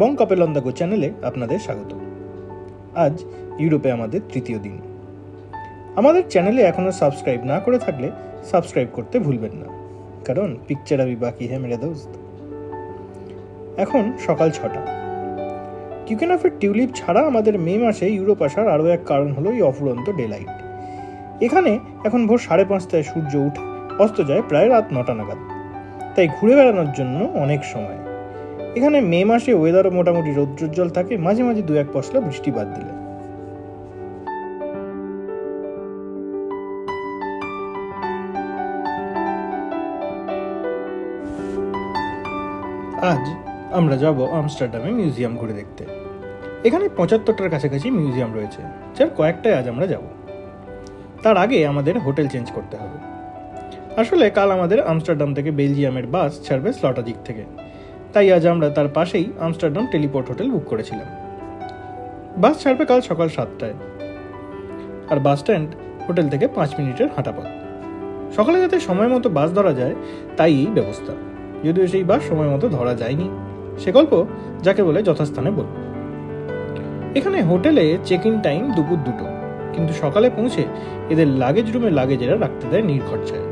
Bong couple on the go চ্যানেলে আপনাদের স্বাগত। আজ ইউরোপে আমাদের তৃতীয় দিন। আমাদের চ্যানেলে এখনও সাবস্ক্রাইব না করে থাকলে সাবস্ক্রাইব করতে ভুলবেন না, কারণ পিকচার আবি বাকি হ্যাঁ মেরে দোস্ত। এখন সকাল 6টা। কিউকেনফের টিউলিপ ছাড়া আমাদের মে মাসে ইউরোপ আসার আরও এক কারণ হলো এই অফুরন্ত ডে লাইট। এখানে এখন ভোর 5:30টায় সূর্য উঠে অস্ত যায় প্রায় রাত 9টা নাগাদ, তাই ঘুরে বেড়ানোর জন্য অনেক সময়। এখানে মে মাসে ওয়েদারও মোটামুটি রৌদ্রোজ্জ্বল থাকে, মাঝে মাঝে 2-1 পশলা বৃষ্টি বাদ দিলে। আজ আমরা যাব আমস্টারডামে মিউজিয়াম ঘুরে দেখতে। এখানে 75টার কাছাকাছি মিউজিয়াম রয়েছে, যার কয়েকটায় আজ আমরা যাব। তার আগে আমাদের হোটেল চেঞ্জ করতে হবে। আসলে কাল আমাদের আমস্টারডাম থেকে বেলজিয়ামের বাস ছাড়বে স্লটাজিক থেকে, তাই আজ আমরা তার পাশেই আমস্টারডাম টেলিপোর্ট হোটেল বুক করেছিলাম। বাস ছাড়বে কাল সকাল 7টায়, আর বাস স্ট্যান্ড হোটেল থেকে 5 মিনিটের হাঁটা পথ। সকালে যাতে সময় মতো বাস ধরা যায় তাই এই ব্যবস্থা, যদিও সেই বাস সময় মতো ধরা যায়নি, সে গল্প যাকে বলে যথাস্থানে বলব। এখানে হোটেলে চেক ইন টাইম দুপুর 2টো, কিন্তু সকালে পৌঁছে এদের লাগেজ রুমে লাগেজেরা রাখতে দেয় নির্খরচায়,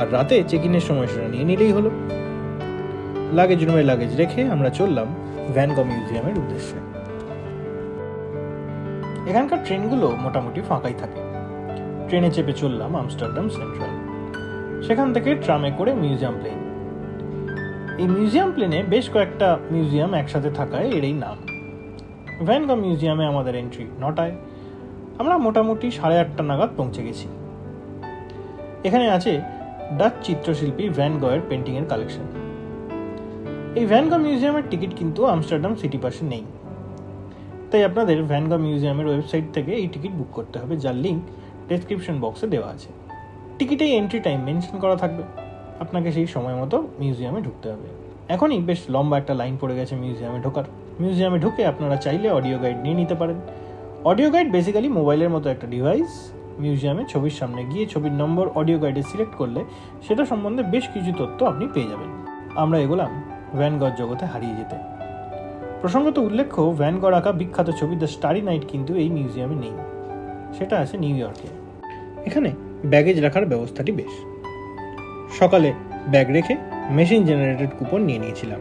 আর রাতে চেক ইনের সময় সেটা নিয়ে নিলেই হলো। লাগেজ রুমে লাগেজ রেখে আমরা চললাম ভ্যান গো মিউজিয়ামের উদ্দেশ্যে। এখানকার ট্রেনগুলো মোটামুটি ফাঁকাই থাকে। ট্রেনে চেপে চললাম আমস্টারডাম সেন্ট্রাল, সেখান থেকে ট্রামে করে মিউজিয়াম প্লেন। এই মিউজিয়াম প্লেনে বেশ কয়েকটা মিউজিয়াম একসাথে থাকায় এর এই নাম। ভ্যান গো মিউজিয়ামে আমাদের এন্ট্রি 9টায়। আমরা মোটামুটি 8:30 নাগাদ পৌঁছে গেছি। এখানে আছে ডাচ চিত্রশিল্পী ভ্যান গয়ের পেন্টিংয়ের কালেকশন। এই ভ্যান গো মিউজিয়ামের টিকিট কিন্তু আমস্টারডাম সিটি পাসে নেই, তাই আপনাদের ভ্যান গো মিউজিয়ামের ওয়েবসাইট থেকে এই টিকিট বুক করতে হবে, যার লিঙ্ক ডেসক্রিপশন বক্সে দেওয়া আছে। টিকিটেই এন্ট্রি টাইম মেনশন করা থাকবে, আপনাকে সেই সময় মতো মিউজিয়ামে ঢুকতে হবে। এখনই বেশ লম্বা একটা লাইন পড়ে গেছে মিউজিয়ামে ঢোকার। মিউজিয়ামে ঢুকে আপনারা চাইলে অডিও গাইড নিয়ে নিতে পারেন। অডিও গাইড বেসিক্যালি মোবাইলের মতো একটা ডিভাইস। মিউজিয়ামে ছবির সামনে গিয়ে ছবির নম্বর অডিও গাইডে সিলেক্ট করলে সেটা সম্বন্ধে বেশ কিছু তথ্য আপনি পেয়ে যাবেন। আমরা এগোলাম ভ্যান গর জগতে হারিয়ে যেতে। প্রসঙ্গত উল্লেখ্য, ভ্যান গর আঁকা বিখ্যাত ছবি দ্য স্টারি নাইট কিন্তু এই মিউজিয়ামে নেই, সেটা আছে নিউ ইয়র্কে। এখানে ব্যাগেজ রাখার ব্যবস্থাটি বেশ। সকালে ব্যাগ রেখে মেশিন জেনারেটেড কুপন নিয়ে নিয়েছিলাম।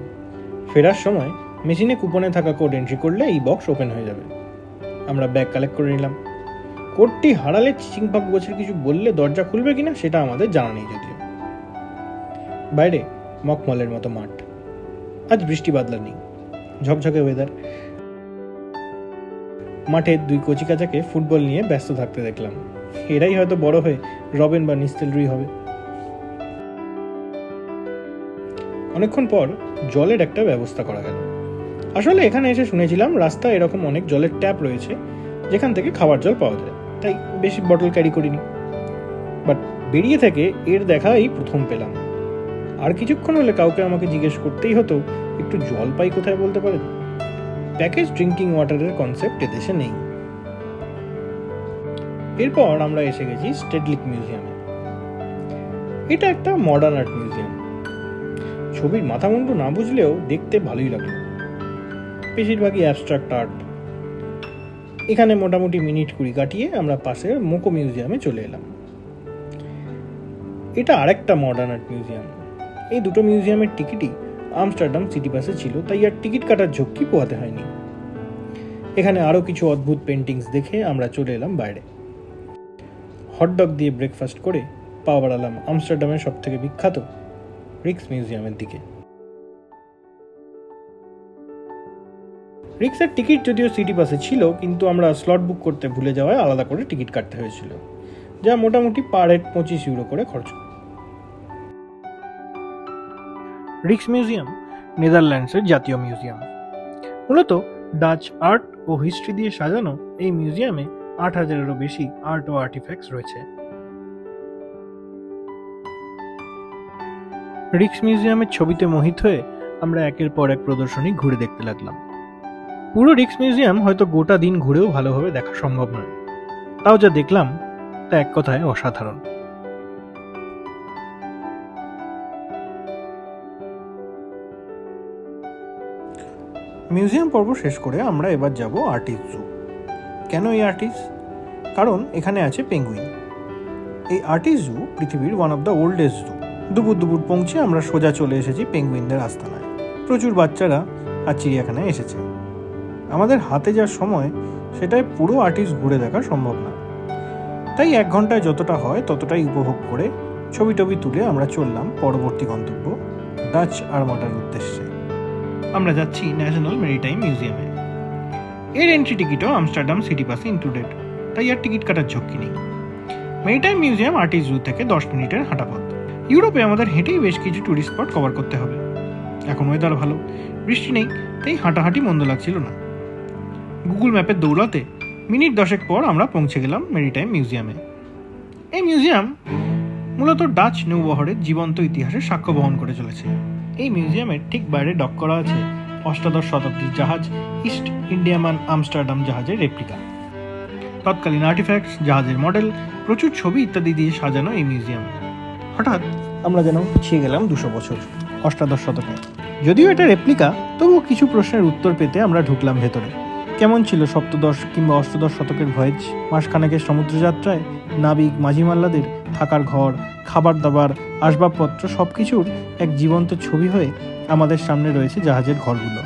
ফেরার সময় মেশিনে কুপনে থাকা কোড এন্ট্রি করলে এই বক্স ওপেন হয়ে যাবে। আমরা ব্যাগ কালেক্ট করে নিলাম। কোডটি হারালে চিচিংপাক গোছের কিছু বললে দরজা খুলবে কিনা সেটা আমাদের জানা নেই যদিও। বাইরে মকমলের মতো মাঠ। আজ বৃষ্টি বাদলা নেই, ঝকঝকে ওয়েদার। মাঠে 2 কচিকাচাকে ফুটবল নিয়ে ব্যস্ত থাকতে দেখলাম। এরাই হয়তো বড় হয়ে রবেন বা নিস্তেলরুই হবে। অনেকক্ষণ পর জলের একটা ব্যবস্থা করা গেল। আসলে এখানে এসে শুনেছিলাম রাস্তায় এরকম অনেক জলের ট্যাপ রয়েছে যেখান থেকে খাবার জল পাওয়া যায়, তাই বেশি বটল ক্যারি করিনি। বাট বেরিয়ে থেকে এর দেখা এই প্রথম পেলাম। আর কিছুক্ষণ হলে কাউকে আমাকে জিজ্ঞেস করতেই হতো, একটু জল পাই কোথায় বলতে পারেন? প্যাকেজ ড্রিঙ্কিং ওয়াটারের কনসেপ্ট এদেশে নেই। এরপর আমরা এসে গেছি স্টেডলিক মিউজিয়ামে। এটা একটা মডার্ন আর্ট মিউজিয়াম। ছবির মাথামুন্ডু না বুঝলেও দেখতে ভালোই লাগলো। বেশিরভাগই অ্যাবস্ট্রাক্ট আর্ট। এখানে মোটামুটি মিনিট 20 কাটিয়ে আমরা পাশের মোকো মিউজিয়ামে চলে এলাম। এটা আরেকটা মডার্ন আর্ট মিউজিয়াম। এই দুটো মিউজিয়ামের টিকিটই আমস্টারডাম সিটি পাসে ছিল, তাই আর টিকিট কাটার ঝক্কি পোহাতে হয়নি। এখানে আরও কিছু অদ্ভুত পেন্টিংস দেখে আমরা চলে এলাম বাইরে। হটডগ দিয়ে ব্রেকফাস্ট করে পা বাড়ালাম আমস্টারডামের সব থেকে বিখ্যাত রিক্স মিউজিয়ামের দিকে। রিক্সের টিকিট যদিও সিটি পাসে ছিল, কিন্তু আমরা স্লট বুক করতে ভুলে যাওয়ায় আলাদা করে টিকিট কাটতে হয়েছিল, যা মোটামুটি পার হেড 25 ইউরো করে খরচ। রিক্স মিউজিয়াম নেদারল্যান্ডসের জাতীয় মিউজিয়াম। মূলত ডাচ আর্ট ও হিস্ট্রি দিয়ে সাজানো এই মিউজিয়ামে 8000-এরও বেশি আর্ট ও আর্টিফ্যাক্টস রয়েছে। রিক্স মিউজিয়ামের ছবিতে মোহিত হয়ে আমরা একের পর এক প্রদর্শনী ঘুরে দেখতে লাগলাম। পুরো রিক্স মিউজিয়াম হয়তো গোটা দিন ঘুরেও ভালোভাবে দেখা সম্ভব নয়, তাও যা দেখলাম তা এক কথায় অসাধারণ। মিউজিয়াম পর্ব শেষ করে আমরা এবার যাব আর্টিস জু। কেন এই আর্টিস? কারণ এখানে আছে পেঙ্গুইন। এই আর্টিস জু পৃথিবীর ওয়ান অফ দ্য ওল্ডেস্ট জু। দুপুর পৌঁছে আমরা সোজা চলে এসেছি পেঙ্গুইনদের আস্তানায়। প্রচুর বাচ্চারা আর চিড়িয়াখানায় এসেছে। আমাদের হাতে যা সময় সেটায় পুরো আর্টিস ঘুরে দেখা সম্ভব না, তাই 1 ঘন্টায় যতটা হয় ততটাই উপভোগ করে ছবি তুলে আমরা চললাম পরবর্তী গন্তব্য ডাচ আর্মাডার উদ্দেশ্যে। আমরা যাচ্ছি ন্যাশনাল মেরিটাইম মিউজিয়ামে। এর এন্ট্রি টিকিটও আমস্টারডাম সিটি পাসে ইনক্লুডেড, তাই আর টিকিট কাটার ঝক্কি নেই। মেরিটাইম মিউজিয়াম আর্টিস জু থেকে 10 মিনিটের হাঁটা পথ। ইউরোপে আমাদের হেঁটেই বেশ কিছু টুরিস্ট স্পট কভার করতে হবে। এখন ওয়েদার ভালো, বৃষ্টি নেই, তাই হাঁটাহাঁটি মন্দ লাগছিল না। গুগল ম্যাপের দৌড়াতে মিনিট 10 পর আমরা পৌঁছে গেলাম মেরিটাইম মিউজিয়ামে। এই মিউজিয়াম মূলত ডাচ নৌবহরের জীবন্ত ইতিহাসের সাক্ষ্য বহন করে চলেছে। এই মিউজিয়ামের ঠিক বাইরে ডক করা আছে 8শ শতাব্দীর জাহাজ ইস্ট ইন্ডিয়ামান আমস্টারডাম জাহাজের রেপ্লিকা। তৎকালীন আর্টিফ্যাক্টস, জাহাজের মডেল, প্রচুর ছবি ইত্যাদি দিয়ে সাজানো এই মিউজিয়াম। হঠাৎ আমরা যেন পিছিয়ে গেলাম 200 বছর, 8শ শতকে। যদিও এটা রেপ্লিকা, তবুও কিছু প্রশ্নের উত্তর পেতে আমরা ঢুকলাম ভেতরে। কেমন ছিল 7শ কিংবা 8শ শতকের ভয়েজ? মাসখানেকের সমুদ্রযাত্রায় নাবিক মাঝিমাল্লাদের থাকার ঘর, খাবার দাবার, আসবাবপত্র সবকিছুর এক জীবন্ত ছবি হয়ে আমাদের সামনে রয়েছে জাহাজের ঘরগুলো।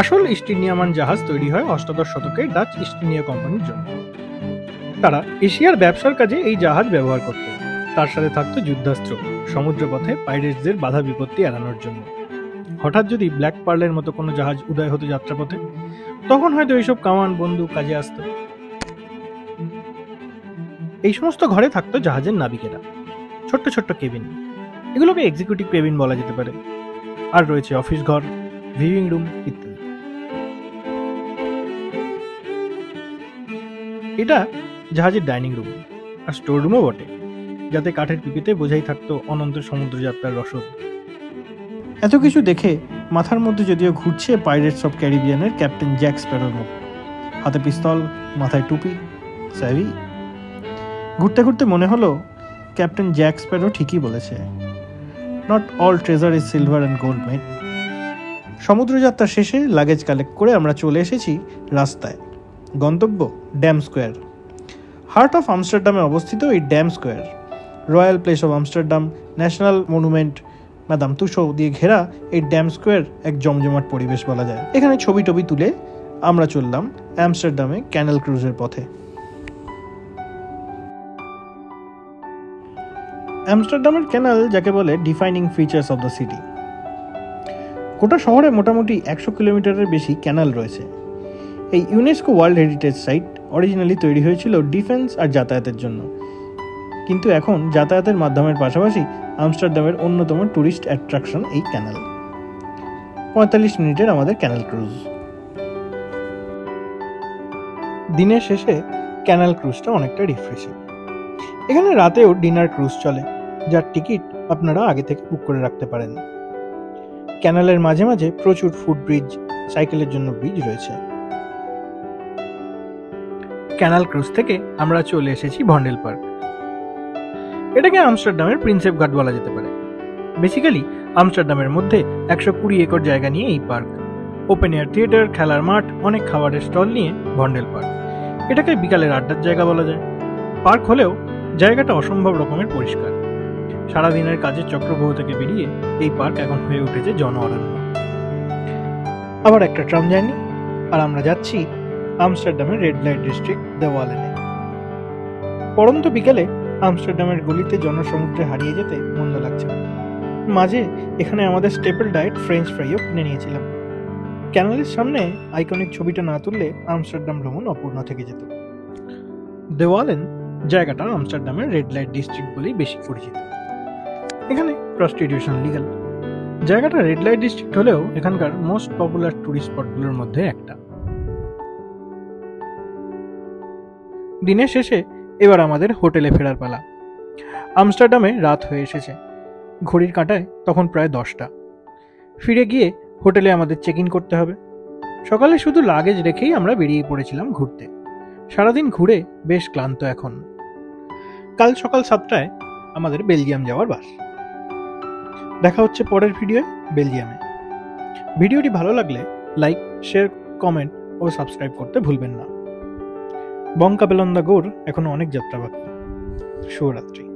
আসল ইস্ট ইন্ডিয়ামান জাহাজ তৈরি হয় 8শ শতকে ডাচ ইস্ট ইন্ডিয়া কোম্পানির জন্য। তারা এশিয়ার ব্যবসার কাজে এই জাহাজ ব্যবহার করত। তার সাথে থাকতো যুদ্ধাস্ত্র, সমুদ্রপথে পাইরেটসদের বাধা বিপত্তি এড়ানোর জন্য। হঠাৎ যদি ব্ল্যাক পার্লের মতো কোনো জাহাজ উদয় হতো যাত্রাপথে, তখন হয়তো এইসব কামান বন্দুক কাজে আসতো। এই সমস্ত ঘরে থাকতো জাহাজের নাবিকেরা, ছোট্ট কেবিন। এগুলোকে এক্সিকিউটিভ কেবিন বলা যেতে পারে। আর রয়েছে অফিস ঘর, ভিউইং রুম ইত্যাদি। এটা জাহাজের ডাইনিং রুম আর স্টোর রুমও বটে, যাতে কাঠের পিপিতে বোঝাই থাকতো অনন্ত সমুদ্রযাত্রার রসদ। এত কিছু দেখে মাথার মধ্যে যদিও ঘুরছে পাইরেটস অফ ক্যারিবিয়ানের ক্যাপ্টেন জ্যাক স্প্যারোর মুখ। হাতে পিস্তল, মাথায় টুপি, স্যাভি। ঘুরতে মনে হলো ক্যাপ্টেন জ্যাক স্প্যারো ঠিকই বলেছে, not all treasure is silver and gold mate. সমুদ্রযাত্রা শেষে লাগেজ কালেক্ট করে আমরা চলে এসেছি রাস্তায়। গন্তব্য ড্যাম স্কোয়ার। হার্ট অফ আমস্টারডামে অবস্থিত এই Dam Square, royal palace of Amsterdam, national monument Madame Tussauds দিয়ে ঘেরা এই ড্যাম স্কোয়ার এক জমজমাট পরিবেশ বলা যায়। এখানে ছবি তুলে আমরা চললাম আমস্টারডামে ক্যানেল ক্রুজের পথে। আমস্টারডামের ক্যানাল যাকে বলে defining features of the city. গোটা শহরে মোটামুটি 100 কিলোমিটারের বেশি ক্যানাল রয়েছে। এই UNESCO world heritage site originally তৈরি হয়েছিল ডিফেন্স আর যাতায়াতের জন্য, কিন্তু এখন যাতায়াতের মাধ্যমের পাশাপাশি আমস্টারডামের অন্যতম ট্যুরিস্ট অ্যাট্রাকশন এই ক্যানাল। 45 মিনিটের আমাদের ক্যানাল ক্রুজ। দিনের শেষে ক্যানাল ক্রুজটা অনেকটা রিফ্রেশিং। এখানে রাতেও ডিনার ক্রুজ চলে, যার টিকিট আপনারা আগে থেকে বুক করে রাখতে পারেন। ক্যানালের মাঝে মাঝে প্রচুর ফুট ব্রিজ, সাইকেলের জন্য ব্রিজ রয়েছে। ক্যানাল ক্রুজ থেকে আমরা চলে এসেছি ভন্ডেল পার্ক। এটাকে আমস্টারডামের প্রিন্সেপ ঘাট বলা যেতে পারে। বেসিক্যালি আমস্টারডামের মধ্যে 120 একর জায়গা নিয়ে এই পার্ক। ওপেন এয়ার থিয়েটার, খেলার মাঠ, অনেক খাবারের স্টল নিয়ে ভন্ডেল পার্ক। এটাকে বিকালের আড্ডার জায়গা বলা যায়। পার্ক হলেও জায়গাটা অসম্ভব রকমের পরিষ্কার। সারাদিনের কাজের চক্রবহ থেকে বেরিয়ে এই পার্ক এখন হয়ে উঠেছে জন অরণ্য। আবার একটা ট্রাম জার্নি, আর আমরা যাচ্ছি আমস্টারডামের রেড লাইট ডিস্ট্রিক্ট দেওয়ালেনে। পড়ন্ত বিকেলে আমস্টারডামের গলিতে জনসমুদ্রে হারিয়ে যেতে মন্দ লাগছে না। মাঝে এখানে আমাদের স্টেপল ডায়েট ফ্রেঞ্চ ফ্রাইও কিনে নিয়েছিলাম। ক্যানালের সামনে আইকনিক ছবিটা না তুললে আমস্টারডাম ভ্রমণ অপূর্ণ থেকে যেত। দেওয়ালেন জায়গাটা আমস্টারডামের রেড লাইট ডিস্ট্রিক্ট বলেই বেশি পরিচিত। এখানে প্রস্টিটিউশন লিগ্যাল। জায়গাটা রেড লাইট ডিস্ট্রিক্ট হলেও এখানকার মোস্ট পপুলার টুরিস্ট স্পটগুলোর মধ্যে একটা। দিনের শেষে এবার আমাদের হোটেলে ফেরার পালা। আমস্টারডামে রাত হয়ে এসেছে। ঘড়ির কাঁটায় তখন প্রায় 10টা। ফিরে গিয়ে হোটেলে আমাদের চেক ইন করতে হবে। সকালে শুধু লাগেজ রেখেই আমরা বেরিয়ে পড়েছিলাম ঘুরতে। সারাদিন ঘুরে বেশ ক্লান্ত এখন। কাল সকাল 7টায় আমাদের বেলজিয়াম যাওয়ার বাস। দেখা হচ্ছে পরের ভিডিওয়ে বেলজিয়ামে। ভিডিওটি ভালো লাগলে লাইক, শেয়ার, কমেন্ট ও সাবস্ক্রাইব করতে ভুলবেন না। বঙ্কাবেলন্দা গৌড় এখনো অনেক যাত্রা বাকি। শুভরাত্রি।